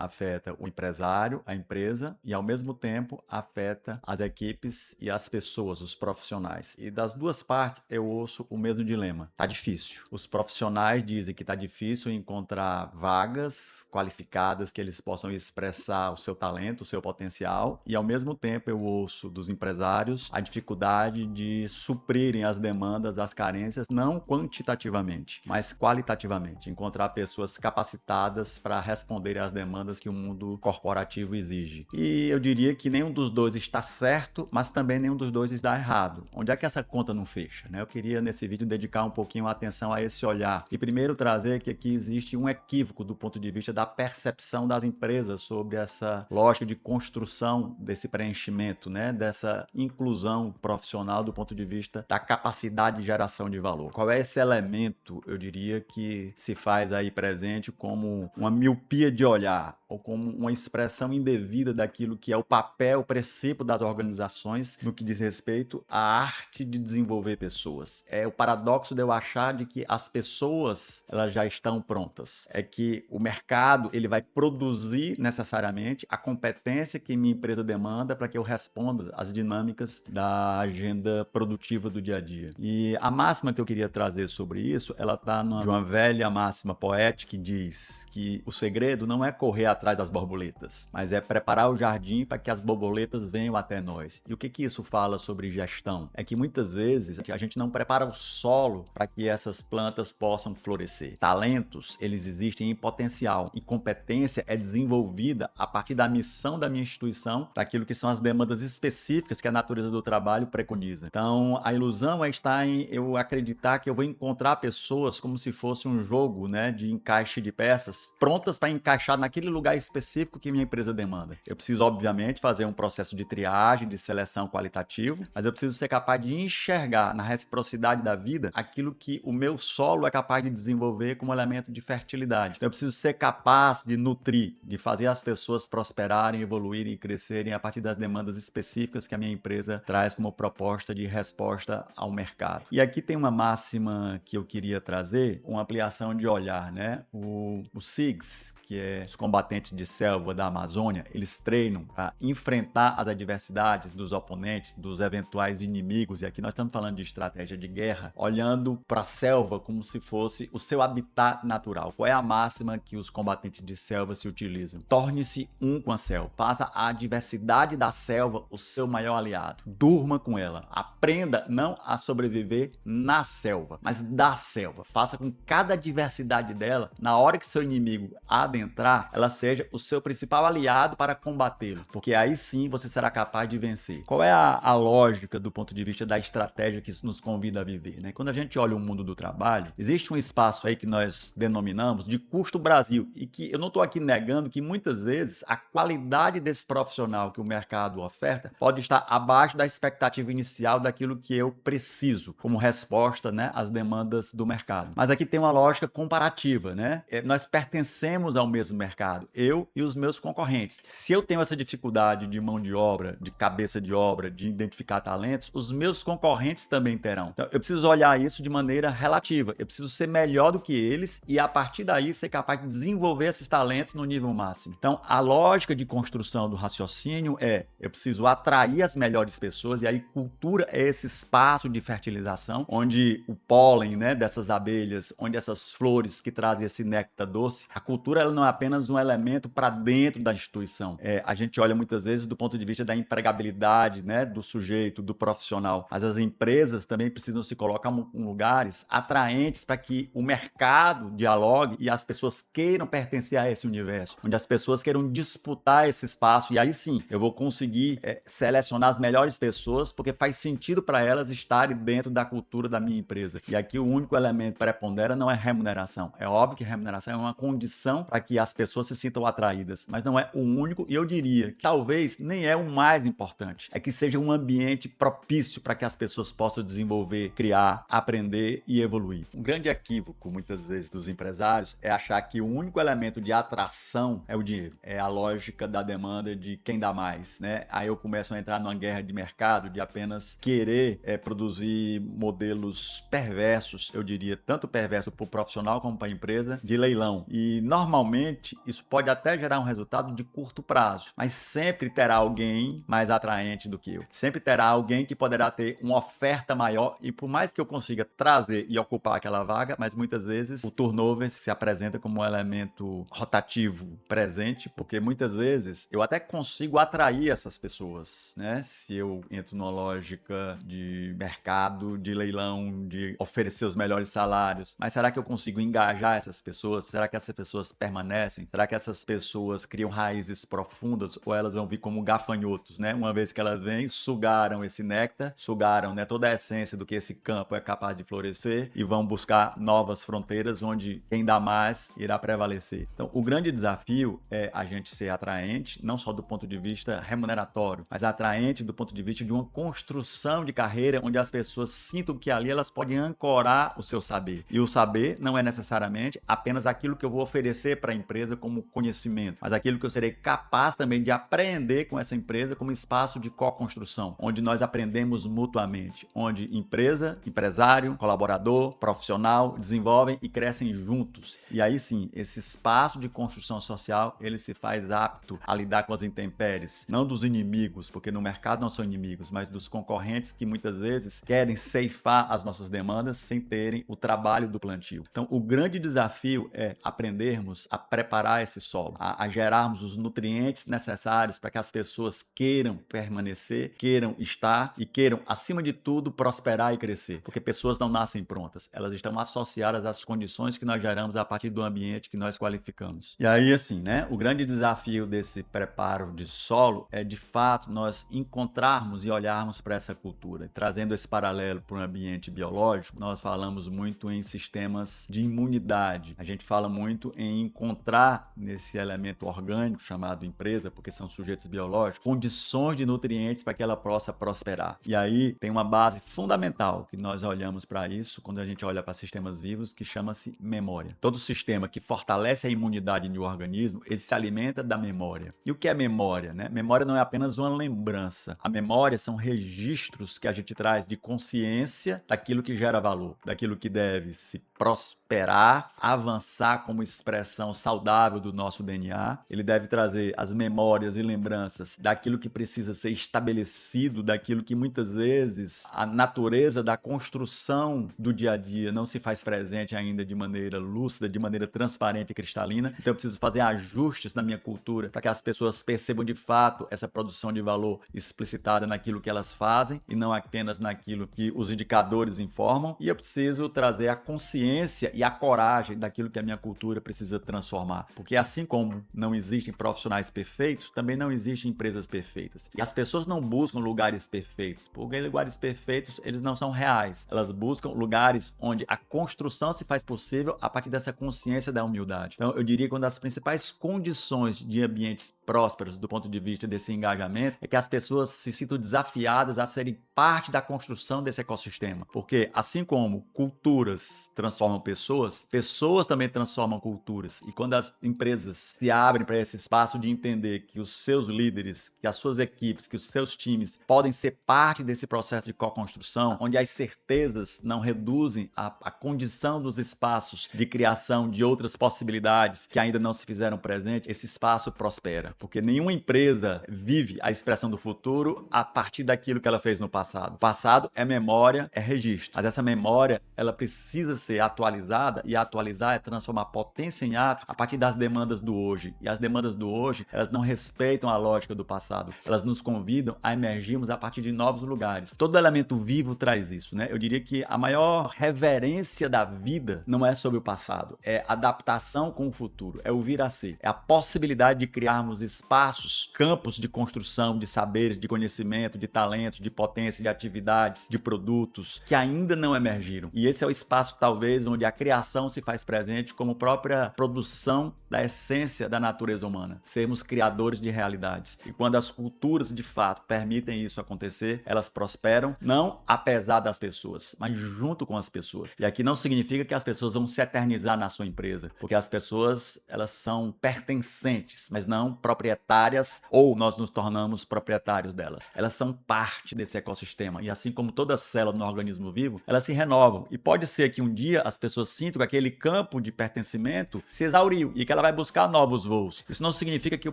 afeta o empresário, a empresa e, ao mesmo tempo, afeta as equipes e as pessoas, os profissionais. E das duas partes eu ouço o mesmo dilema. Tá difícil. Os profissionais dizem que tá difícil encontrar vagas qualificadas que eles possam expressar o seu talento, o seu potencial, e ao mesmo tempo eu ouço dos empresários a dificuldade de suprirem as demandas, as carências, não quantitativamente, mas qualitativamente, encontrar pessoas capacitadas para responder às demandas que o mundo corporativo exige. E eu diria que nenhum dos dois está certo, mas também nenhum dos dois está errado. Onde é que essa conta não fecha, né? Eu queria nesse vídeo dedicar um pouquinho a atenção a esse olhar e primeiro trazer que aqui existe um equívoco do ponto de vista da percepção das empresas sobre essa lógica de construção desse preenchimento, né? Dessa inclusão profissional do ponto de vista da capacidade de geração de valor. Qual é esse elemento, eu diria, que se faz aí presente como uma miopia de olhar ou como uma expressão indevida daquilo que é o papel, o princípio das organizações no que diz respeito à arte de desenvolver pessoas. É o paradoxo de eu achar de que as pessoas elas já estão prontas. É que o mercado ele vai produzir necessariamente a competência que minha empresa demanda para que eu responda às dinâmicas da agenda produtiva do dia a dia. E a máxima que eu queria trazer sobre isso, ela está de uma velha máxima poética que diz que o segredo não é correr atrás das borboletas, mas é preparar o jardim para que as borboletas venham até nós. E o que isso fala sobre gestão? É que muitas vezes a gente não prepara o solo para que essas plantas possam florescer. Talentos, eles existem em potencial e competência é desenvolvida a partir da missão da minha instituição, daquilo que são as demandas específicas que a natureza do trabalho preconiza. Então, a ilusão é estar em eu acreditar que eu vou encontrar pessoas como se fosse um jogo, né, de encaixe de peças prontas para encaixar naquele lugar específico que minha empresa demanda. Eu preciso, obviamente, fazer um processo de triagem, de seleção qualitativo, mas eu preciso ser capaz de enxergar na reciprocidade da vida aquilo que o meu solo é capaz de desenvolver como elemento de fertilidade. Então, eu preciso ser capaz de nutrir, de fazer as pessoas prosperarem, evoluírem e crescerem a partir das demandas específicas que a minha empresa traz como proposta de resposta ao mercado. E aqui tem uma máxima que eu queria trazer, uma ampliação de olhar, né? O SIGs, que é os combatentes de selva da Amazônia, eles treinam para enfrentar as adversidades dos oponentes, dos eventuais inimigos, e aqui nós estamos falando de estratégia de guerra, olhando para a selva como se fosse o seu habitat natural. Qual é a máxima que os combatentes de selva se utilizam? Torne-se um com a selva, faça a adversidade da selva o seu maior aliado, durma com ela, aprenda não a sobreviver na selva, mas da selva, faça com que cada adversidade dela, na hora que seu inimigo adentrar, ela seja o seu principal aliado para combatê-lo, porque aí sim você será capaz de vencer. Qual é a lógica do ponto de vista da estratégia que isso nos convida a viver, né? Quando a gente olha o mundo do trabalho, existe um espaço aí que nós denominamos de custo Brasil, e que eu não estou aqui negando que muitas vezes a qualidade desse profissional que o mercado oferta pode estar abaixo da expectativa inicial daquilo que eu preciso como resposta, né, às demandas do mercado. Mas aqui tem uma lógica comparativa, né? Nós pertencemos ao mesmo mercado, eu e os meus concorrentes. Se eu tenho essa dificuldade de mão de obra, de cabeça de obra, de identificar talentos, os meus concorrentes também terão. Então, eu preciso olhar isso de maneira relativa. Eu preciso ser melhor do que eles e, a partir daí, ser capaz de desenvolver esses talentos no nível máximo. Então, a lógica de construção do raciocínio é: eu preciso atrair as melhores pessoas, e aí cultura é esse espaço de fertilização onde o pólen, né, dessas abelhas, onde essas flores que trazem esse néctar doce, a cultura ela não é apenas um elemento para dentro da instituição. A gente olha muitas vezes do ponto de vista da empregabilidade, né, do sujeito, do profissional, mas as empresas também precisam se colocar em lugares atraentes para que o mercado dialogue e as pessoas queiram pertencer a esse universo, onde as pessoas queiram disputar esse espaço, e aí sim eu vou conseguir selecionar as melhores pessoas, porque faz sentido para elas estarem dentro da cultura da minha empresa. E aqui o único elemento prepondera não é remuneração. É óbvio que remuneração é uma condição para que as pessoas se sintam atraídas, mas não é o único, e eu diria que talvez nem é o mais importante. É que seja um ambiente propício para que as pessoas possam desenvolver, criar, aprender e evoluir. Um grande equívoco, muitas vezes, dos empresários é achar que o único elemento de atração é o dinheiro. É a lógica da demanda de quem dá mais, né? Aí eu começo a entrar numa guerra de mercado, de apenas querer produzir modelos perversos, eu diria, tanto perverso para o profissional como para a empresa, de leilão. E normalmente isso pode pode até gerar um resultado de curto prazo, mas sempre terá alguém mais atraente do que eu. Sempre terá alguém que poderá ter uma oferta maior e por mais que eu consiga trazer e ocupar aquela vaga, mas muitas vezes o turnover se apresenta como um elemento rotativo presente, porque muitas vezes eu até consigo atrair essas pessoas, né? Se eu entro numa lógica de mercado, de leilão, de oferecer os melhores salários, mas será que eu consigo engajar essas pessoas? Será que essas pessoas permanecem? Será que essas pessoas criam raízes profundas ou elas vão vir como gafanhotos, né? Uma vez que elas vêm, sugaram esse néctar, sugaram, né, toda a essência do que esse campo é capaz de florescer e vão buscar novas fronteiras onde quem dá mais irá prevalecer. Então, o grande desafio é a gente ser atraente, não só do ponto de vista remuneratório, mas atraente do ponto de vista de uma construção de carreira onde as pessoas sintam que ali elas podem ancorar o seu saber. E o saber não é necessariamente apenas aquilo que eu vou oferecer para a empresa como conhecimento, mas aquilo que eu serei capaz também de aprender com essa empresa como espaço de co-construção, onde nós aprendemos mutuamente, onde empresa, empresário, colaborador, profissional desenvolvem e crescem juntos. E aí sim, esse espaço de construção social, ele se faz apto a lidar com as intempéries, não dos inimigos, porque no mercado não são inimigos, mas dos concorrentes que muitas vezes querem ceifar as nossas demandas sem terem o trabalho do plantio. Então, o grande desafio é aprendermos a preparar esse solo, a gerarmos os nutrientes necessários para que as pessoas queiram permanecer, queiram estar e queiram, acima de tudo, prosperar e crescer. Porque pessoas não nascem prontas, elas estão associadas às condições que nós geramos a partir do ambiente que nós qualificamos. E aí, assim, né, o grande desafio desse preparo de solo é, de fato, nós encontrarmos e olharmos para essa cultura. Trazendo esse paralelo para o ambiente biológico, nós falamos muito em sistemas de imunidade. A gente fala muito em encontrar nesse elemento orgânico chamado empresa, porque são sujeitos biológicos, condições de nutrientes para que ela possa prosperar. E aí tem uma base fundamental que nós olhamos para isso quando a gente olha para sistemas vivos, que chama-se memória. Todo sistema que fortalece a imunidade no organismo, ele se alimenta da memória. E o que é memória, né? Memória não é apenas uma lembrança. A memória são registros que a gente traz de consciência daquilo que gera valor, daquilo que deve se prosperar, avançar como expressão saudável do nosso DNA. Ele deve trazer as memórias e lembranças daquilo que precisa ser estabelecido, daquilo que muitas vezes a natureza da construção do dia a dia não se faz presente ainda de maneira lúcida, de maneira transparente e cristalina. Então eu preciso fazer ajustes na minha cultura para que as pessoas percebam de fato essa produção de valor explicitada naquilo que elas fazem e não apenas naquilo que os indicadores informam. E eu preciso trazer a consciência e a coragem daquilo que a minha cultura precisa transformar. Porque assim como não existem profissionais perfeitos, também não existem empresas perfeitas. E as pessoas não buscam lugares perfeitos, porque lugares perfeitos, eles não são reais. Elas buscam lugares onde a construção se faz possível a partir dessa consciência da humildade. Então, eu diria que uma das principais condições de ambientes prósperos do ponto de vista desse engajamento é que as pessoas se sintam desafiadas a serem parte da construção desse ecossistema. Porque assim como culturas transformam pessoas, pessoas também transformam culturas. E quando as empresas se abrem para esse espaço de entender que os seus líderes, que as suas equipes, que os seus times podem ser parte desse processo de co-construção, onde as certezas não reduzem a condição dos espaços de criação de outras possibilidades que ainda não se fizeram presente, esse espaço prospera. Porque nenhuma empresa vive a expressão do futuro a partir daquilo que ela fez no passado. O passado é memória, é registro. Mas essa memória, ela precisa ser atualizada, e atualizar é transformar potência em ato a partir das demandas do hoje. E as demandas do hoje, elas não respeitam a lógica do passado. Elas nos convidam a emergirmos a partir de novos lugares. Todo elemento vivo traz isso, né? Eu diria que a maior reverência da vida não é sobre o passado, é adaptação com o futuro, é o vir a ser, é a possibilidade de criarmos espaços, campos de construção, de saberes, de conhecimento, de talentos, de potência, de atividades, de produtos que ainda não emergiram. E esse é o espaço, talvez, onde a criação se faz presente como própria produção da essência da natureza humana. Sermos criadores de realidades. E quando as culturas, de fato, permitem isso acontecer, elas prosperam, não apesar das pessoas, mas junto com as pessoas. E aqui não significa que as pessoas vão se eternizar na sua empresa, porque as pessoas, elas são pertencentes, mas não proprietárias, ou nós nos tornamos proprietários delas. Elas são parte desse ecossistema. E assim como toda célula no organismo vivo, elas se renovam. E pode ser que um dia as pessoas sintam que aquele campo de pertencimento se exauriu e que ela vai buscar buscar novos voos. Isso não significa que o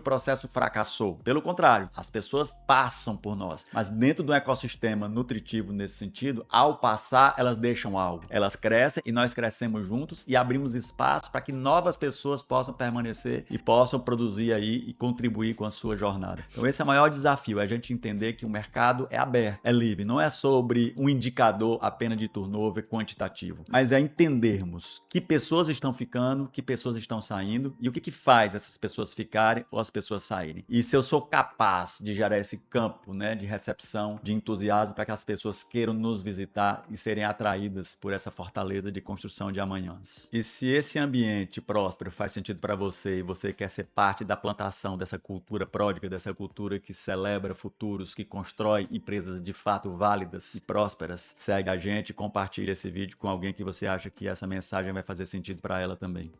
processo fracassou. Pelo contrário, as pessoas passam por nós. Mas dentro do ecossistema nutritivo nesse sentido, ao passar, elas deixam algo. Elas crescem e nós crescemos juntos e abrimos espaço para que novas pessoas possam permanecer e possam produzir aí e contribuir com a sua jornada. Então esse é o maior desafio, é a gente entender que o mercado é aberto, é livre. Não é sobre um indicador apenas de turnover quantitativo, mas é entendermos que pessoas estão ficando, que pessoas estão saindo e o que faz essas pessoas ficarem ou as pessoas saírem. E se eu sou capaz de gerar esse campo, né, de recepção, de entusiasmo para que as pessoas queiram nos visitar e serem atraídas por essa fortaleza de construção de amanhãs. E se esse ambiente próspero faz sentido para você e você quer ser parte da plantação dessa cultura pródiga, dessa cultura que celebra futuros, que constrói empresas de fato válidas e prósperas, segue a gente e compartilha esse vídeo com alguém que você acha que essa mensagem vai fazer sentido para ela também.